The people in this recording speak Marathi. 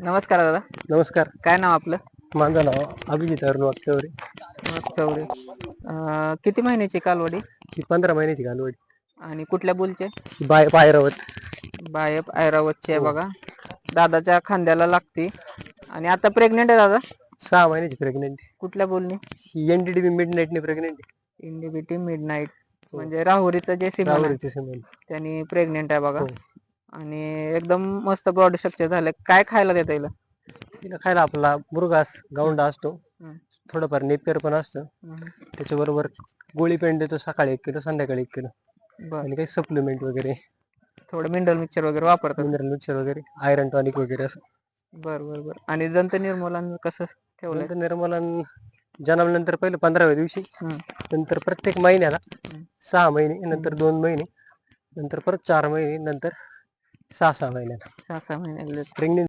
नमस्कार दादा. नमस्कार. काय नाव आपलं? माझं नाव अभिजित अरुण वाकचौरे. चौरे. किती महिन्याची कालवडी ही 15 महिन्याची कालवड. आणि कुठल्या बोलचे? पायरावत. बायप ऐरावतची आहे हो. बघा. दादाच्या खांद्याला लागते आणि आता प्रेग्नेंट आहे दादा. 6 महिन्याची प्रेग्नेंट. कुठल्या बोलणी? ही एनडीडीबी मिड नाईट ने प्रेग्नेंट. इंडिबिटी मिड नाईट हो. म्हणजे राहुरीचं जे सिमन आहे राहुरीची सिमेंट. त्यांनी प्रेग्नेंट आहे बघा. हो. आणि एकदम मस्त बॉडी स्ट्रक्चर झालं. काय खायला देता येईल? तिला खायला आपला मुरघास गावंडा असतो, थोडंफार नेपियर पण असतं. त्याच्याबरोबर गोळी पेंड देतो, सकाळी 1 किलो संध्याकाळी 1 किलो. बर. आणि काही सप्लिमेंट वगैरे, थोडं मिनरल मिक्सचर वगैरे वापरतात. मिनरल मिक्सर वगैरे, आयरन टॉनिक वगैरे असं. बर बर बर. आणि जंत निर्मूलन कसं ठेवलंय? जंत निर्मूलन जन्मल्यानंतर पहिले 15व्या दिवशी, नंतर प्रत्येक महिन्याला 6 महिने, नंतर 2 महिने, नंतर परत 4 महिने, नंतर 6 महिन्याला. 6 महिन्याला. प्रेग्नेंट